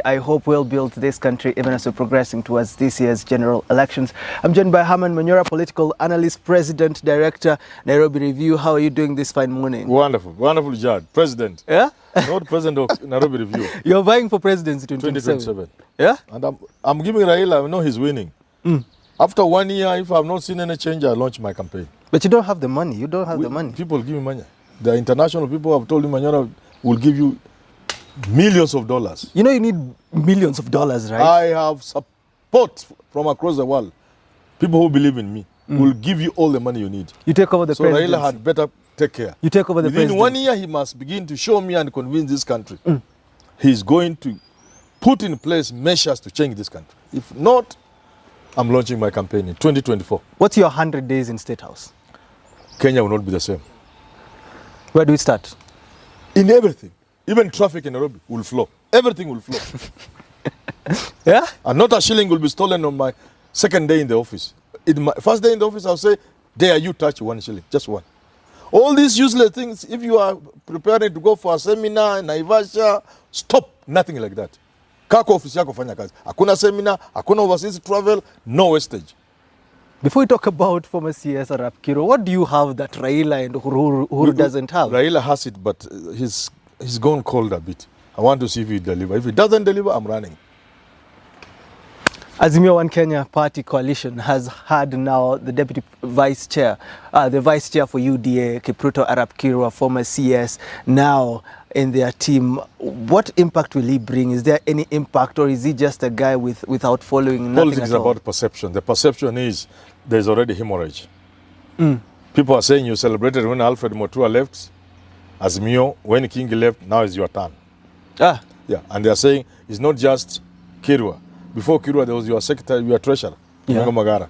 I hope we'll build this country even as we're progressing towards this year's general elections. I'm joined by Herman Manyora, political analyst, president, director, Nairobi Review. How are you doing this fine morning? Wonderful, wonderful, Jad. President. Yeah? Not president of Nairobi Review. You're vying for presidency in 2027. Yeah? And I'm giving Raila, I know he's winning. After 1 year, if I've not seen any change, I launch my campaign. But you don't have the money. You don't have the money. People give me money. The international people have told me Manyora will give you millions of dollars. You know you need millions of dollars, right? I have support from across the world. People who believe in me will give you all the money you need. You take over the presidency. So Raila had better take care. You take over the presidency. Within 1 year, he must begin to show me and convince this country. He's going to put in place measures to change this country. If not, I'm launching my campaign in 2024. What's your 100 days in State House? Kenya will not be the same. Where do we start? In everything. Even traffic in Nairobi will flow. Everything will flow. Yeah? And not a shilling will be stolen on my second day in the office. In my first day in the office, I'll say, dare you touch 1 shilling, just one. All these useless things, if you are preparing to go for a seminar in Naivasha, stop. Nothing like that. Kako office yako fanya kazi. Hakuna seminar, hakuna overseas travel, no wastage. Before we talk about former CS Arap Kiro, what do you have that Raila and Uhuru doesn't have? Raila has it, but he's gone cold a bit. I want to see if he delivers. If he doesn't deliver, I'm running. Azimio One Kenya Party Coalition has had now the deputy vice chair, the vice chair for UDA, Kipruto Arap Kiro, a former CS, now in their team. What impact will he bring? Is there any impact, or is he just a guy without following nothing Politics is at all? about perception. The perception is there's already hemorrhage. People are saying you celebrated when Alfred Mutua left. Azimio, when King left, now is your turn. Ah. Yeah, and they are saying it's not just Kirwa. Before Kirwa, there was your secretary, your treasurer, Yeah. Magara.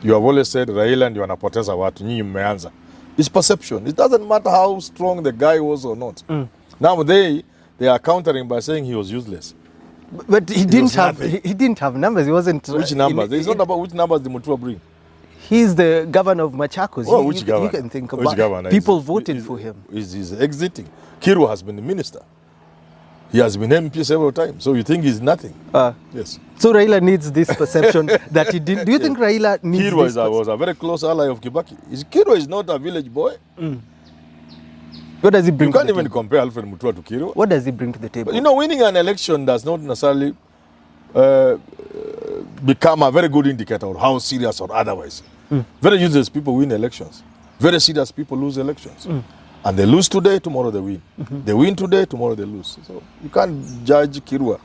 You have always said Raila and you wanapoteza watu, nyinyi mmeanza. It's perception. It doesn't matter how strong the guy was or not. Now they are countering by saying he was useless. But he didn't have numbers. He wasn't. Which numbers? It's not about which numbers the Mutua bring. He's the governor of Machakos. Oh, which governor? You can think Which about governor? people voted for him. He's exiting. Kirwa has been the minister. He has been MP several times. So you think he's nothing? Yes. So Raila needs this perception that he didn't. Do you think Raila needs Kirwa this? was a very close ally of Kibaki. Kirwa is not a village boy. What does he bring? You can't even compare Alfred Mutua to Kirwa. What does he bring to the table? But you know, winning an election does not necessarily become a very good indicator of how serious or otherwise. Very useless people win elections. Very serious people lose elections. And they lose today, tomorrow they win. They win today, tomorrow they lose. So you can't judge Kirwa.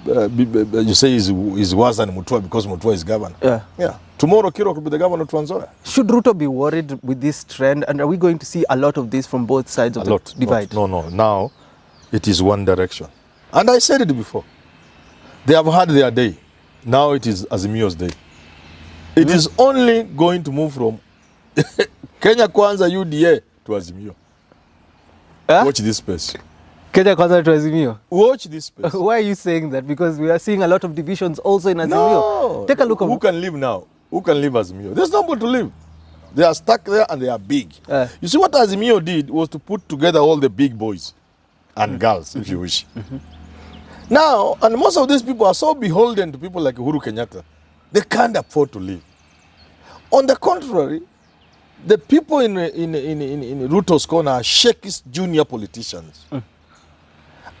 You say he's worse than Mutua because Mutua is governor. Yeah. Tomorrow Kirwa could be the governor of Trans-Nzoia. Should Ruto be worried with this trend? And are we going to see a lot of this from both sides of the divide? No. Now it is one direction. And I said it before. They have had their day. Now it is Azimio's day. It is only going to move from Kenya Kwanza UDA to Azimio. Watch this space. Kenya Kwanza to Azimio. Watch this space. Why are you saying that? Because we are seeing a lot of divisions also in Azimio. No. Take a look. Who can live now? Who can live Azimio? There's nobody to live. They are stuck there and they are big. You see what Azimio did was to put together all the big boys and girls, if you wish. Now, and most of these people are so beholden to people like Uhuru Kenyatta, they can't afford to live. On the contrary, the people in RUTO's corner are Sheikh's junior politicians.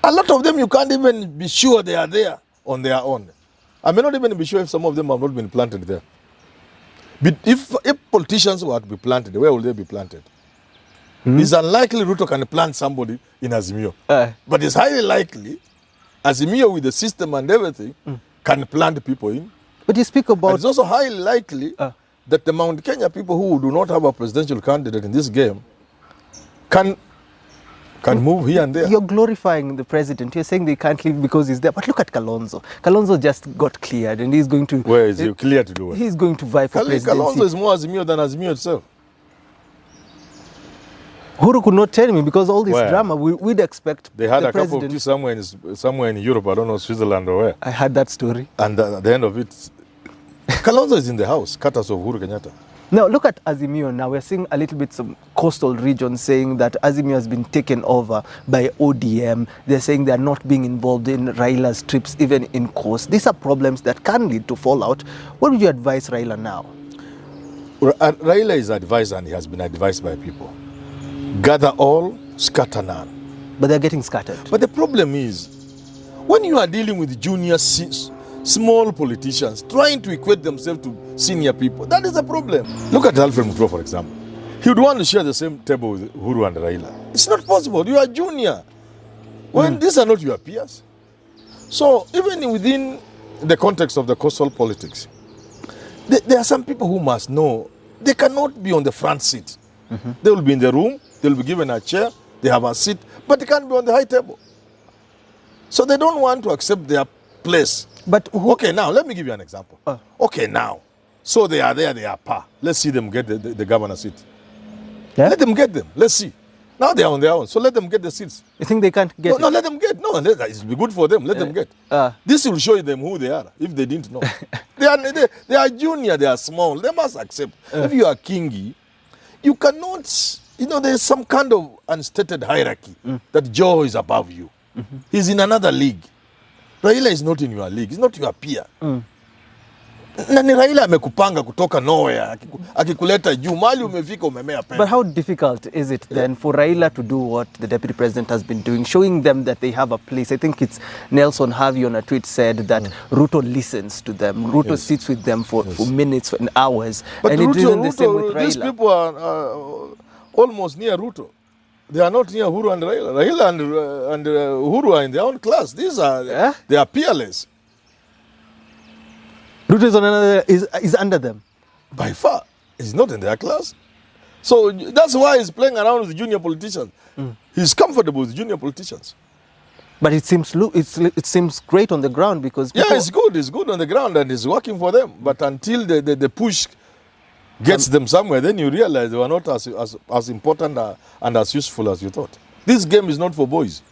A lot of them, you can't even be sure they are there on their own. I may not even be sure if some of them have not been planted there. But if politicians were to be planted, where will they be planted? It's unlikely Ruto can plant somebody in Azimio. But it's highly likely Azimio, with the system and everything, can plant people in. But you speak about... And it's also highly likely that the Mount Kenya people who do not have a presidential candidate in this game can move here and there. You're glorifying the president. You're saying they can't leave because he's there. But look at Kalonzo. Kalonzo just got cleared and he's going to... Where is he clear to do what? He's going to vie for presidency. Kalonzo is more Azimio than Azimio itself. Uhuru could not tell me because all this drama, we'd expect they had the a cup of tea somewhere in Europe, I don't know, Switzerland or where. I had that story. And at the end of it, Kalonzo is in the house, cutters of Uhuru Kenyatta. Now, look at Azimio now. We're seeing a little bit some coastal regions saying that Azimio has been taken over by ODM. They're saying they're not being involved in RAILA'S trips, even in coast. These are problems that can lead to fallout. What would you advise Raila now? Raila is advised, and he has been advised by people. Gather all, scatter none. But they're getting scattered. But the problem is, when you are dealing with junior, small politicians trying to equate themselves to senior people, that is a problem. Look at Alfred Mutua, for example. He would want to share the same table with Uhuru and Raila. It's not possible. You are junior. When these are not your peers. So even within the context of the coastal politics, there are some people who must know they cannot be on the front seat. They will be in the room, they will be given a chair, they have a seat, but they can't be on the high table. So they don't want to accept their place. But okay, now let me give you an example. Okay, now, so they are there, they are par. Let's see them get the governor seat. Yeah? Let them get them. Let's see. Now they are on their own, so let them get the seats. You think they can't get No, let them get. No, it will be good for them. Let them get. This will show them who they are, if they didn't know. they are junior, they are small. They must accept. If you are kingy, you cannot, there's some kind of unstated hierarchy that Joe is above you. He's in another league. Raila is not in your league. He's not your peer. Nani Raila amekupanga kutoka nowhere, akikuleta juu mali umefika umemea pembe. But how difficult is it then for Raila to do what the deputy president has been doing, showing them that they have a place? I think it's Nelson Harvey on a tweet said that RUTO listens to them. RUTO sits with them for minutes and hours. But and RUTO, it isn't the same with Raila. These people are almost near RUTO. They are not near Uhuru and Raila. Raila and Uhuru are in their own class. These are they are peerless. RUTO is under them. By far. He's not in their class. So that's why he's playing around with junior politicians. He's comfortable with junior politicians. But it seems great on the ground because people... Yeah, it's good on the ground and it's working for them. But until the push gets them somewhere, then you realize they were not as important and as useful as you thought. This game is not for boys.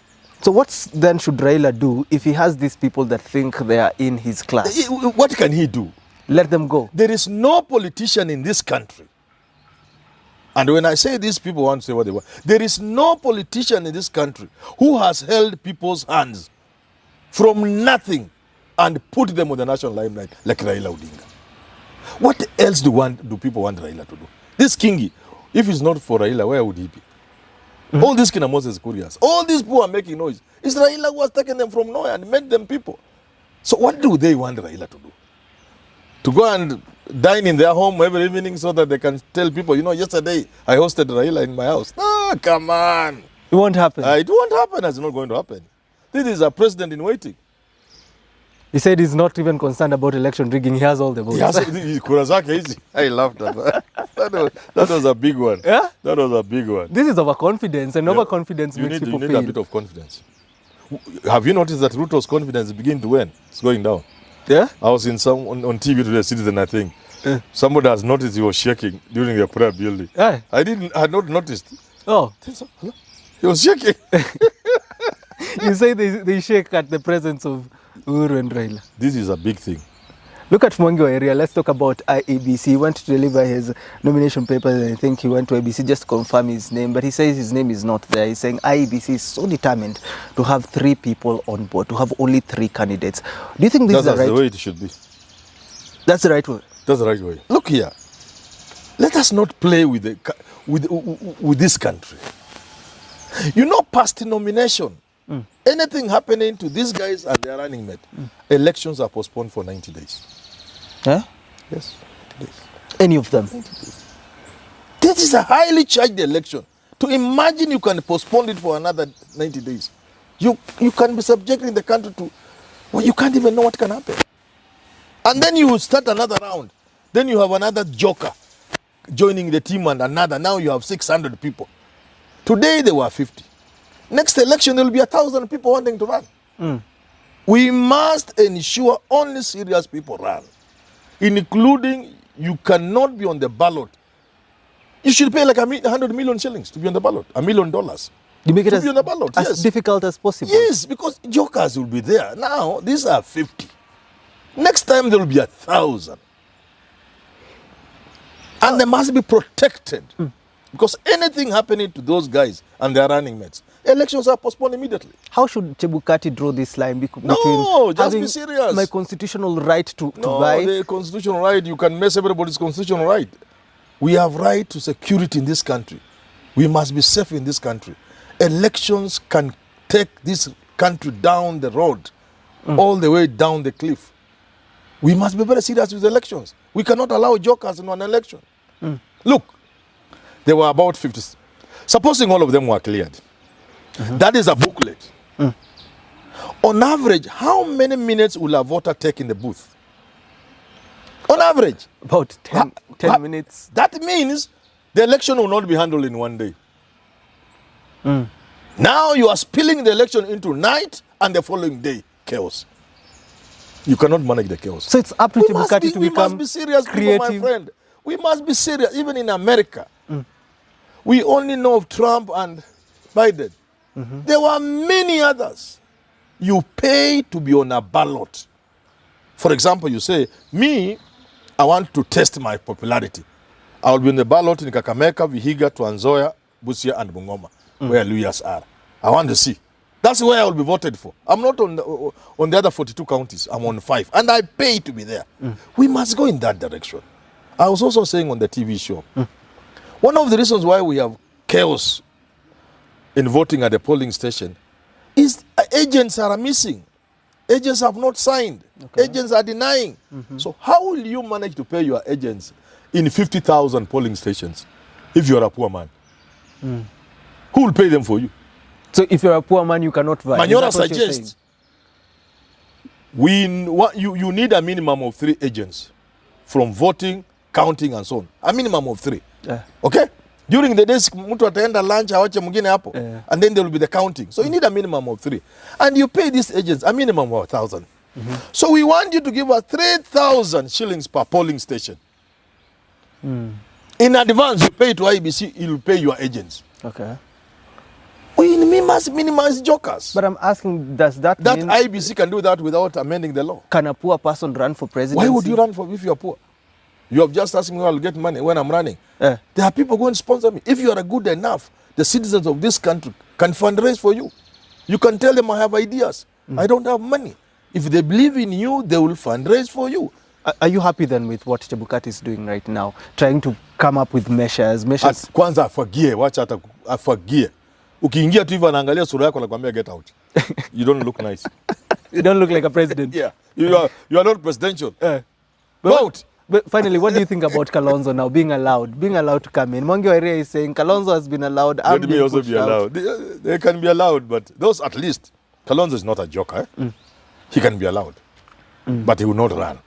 So what then should Raila do if he has these people that think they are in his class? What can he do? Let them go. There is no politician in this country. And when I say these people want to say what they want, there is no politician in this country who has held people's hands from nothing and put them on the national limelight like Raila Odinga. What else do people want Raila to do? This Kingi, if it's not for Raila, where would he be? All these Kinamoses couriers, all these people are making noise. It's Raila who has taken them from nowhere and made them people. So what do they want Raila to do? To go and dine in their home every evening so that they can tell people, yesterday I hosted Raila in my house. No, come on. It won't happen. It won't happen. It's not going to happen. This is a president in waiting. He said he's not even concerned about election rigging. He has all the votes. I loved that. That was a big one. Yeah? That was a big one. This is overconfidence, and overconfidence makes people You need a bit of confidence. Have you noticed that Ruto's confidence is beginning to wane? It's going down. Yeah? I was in on TV today, Citizen, I think. Somebody has noticed he was shaking during the prayer building. Yeah. I had not noticed. Oh. He was shaking. You say they shake at the presence of Uhuru and Raila. This is a big thing. Look at Mwangio area. Let's talk about IEBC. He went to deliver his nomination papers and I think he went to IEBC just to confirm his name. But he says his name is not there. He's saying IEBC is so determined to have 3 people on board, to have only 3 candidates. Do you think this is the right way? That's the way it should be. That's the right way? That's the right way. Look here. Let us not play with this country. Past nomination. Anything happening to these guys and their running mate, elections are postponed for 90 days. Yeah? Yes, 90 days. Any of them? 90 days. This is a highly charged election. To imagine you can postpone it for another 90 days. You can be subjecting the country to, you can't even know what can happen. And then you start another round. Then you have another joker joining the team and another. Now you have 600 people. Today there were 50. Next election, there will be 1,000 people wanting to run. We must ensure only serious people run, including you cannot be on the ballot. You should pay like 100 million shillings to be on the ballot, $1 million. You make it to be on the ballot, as difficult as possible. Yes, because jokers will be there. Now, these are 50. Next time, there will be 1,000. And they must be protected. Because anything happening to those guys and their running mates, elections are postponed immediately. How should Chebukati draw this line between just having be serious. my constitutional right to No, buy? the constitutional right, you can mess everybody's constitutional right. We have right to security in this country. We must be safe in this country. Elections can take this country down the road, all the way down the cliff. We must be very serious with elections. We cannot allow jokers in an election. Look, there were about 50. Supposing all of them were cleared. That is a booklet. On average, how many minutes will a voter take in the booth? On average. About 10 minutes. That means the election will not be handled in one day. Now you are spilling the election into night and the following day, chaos. You cannot manage the chaos. So it's up to Chebukati to become We must be serious, creative. people, my friend. We must be serious, even in America. We only know of Trump and Biden. There were many others. You pay to be on a ballot. For example, you say, me, I want to test my popularity. I will be on the ballot in Kakamega, Vihiga, Trans Nzoia, Busia, and Bungoma, where lawyers are. I want to see. That's where I will be voted for. I'm not on the other 42 counties. I'm on 5. And I pay to be there. We must go in that direction. I was also saying on the TV show, one of the reasons why we have chaos in voting at the polling station is agents are missing. Agents have not signed. Agents are denying. So how will you manage to pay your agents in 50,000 polling stations if you are a poor man? Who will pay them for you? So if you're a poor man, you cannot vote. Manyora suggests you need a minimum of 3 agents from voting, counting, and so on. A minimum of 3. Okay? During the days, mtu ataenda lunch, awache mwingine hapo. And then there will be the counting. So you need a minimum of 3. And you pay these agents a minimum of 1,000. So we want you to give us 3,000 shillings per polling station. In advance, you pay to IBC, you'll pay your agents. Okay. We must minimize jokers. But I'm asking, does that mean IBC can do that without amending the law? Can a poor person run for presidency? Why would you run for if you are poor? You have just asked me where I'll get money when I'm running. There are people going to sponsor me. If you are good enough, the citizens of this country can fundraise for you. You can tell them I have ideas. I don't have money. If they believe in you, they will fundraise for you. Are you happy then with what Chebukati is doing right now? Trying to come up with measures. Kwanza afagie, wacha hata afagie. Ukiingia tu hivyo anaangalia sura yako anakuambia get out. You don't look nice. You don't look like a president. Yeah. You are not presidential. Vote. But finally, what do you think about Kalonzo now being allowed to come in? Mwangi Waria is saying Kalonzo has been allowed. Let me also be allowed. They can be allowed, but those at least. Kalonzo is not a joker. He can be allowed, but he will not run.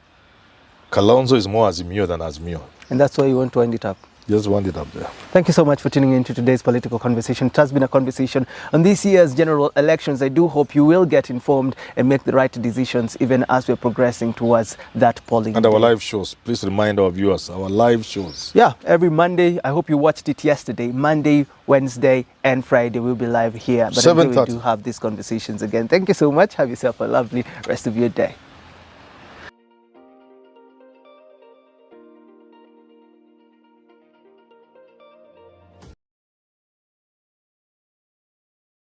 Kalonzo is more Azimio than Azimio. And that's why you want to wind it up. Just wind it up there. Thank you so much for tuning in to today's political conversation. It has been a conversation on this year's general elections. I do hope you will get informed and make the right decisions even as we're progressing towards that polling And day. our live shows. Please remind our viewers, our live shows. Yeah, every Monday. I hope you watched it yesterday. Monday, Wednesday, and Friday we'll be live here. But until we do have these conversations again. Thank you so much. Have yourself a lovely rest of your day.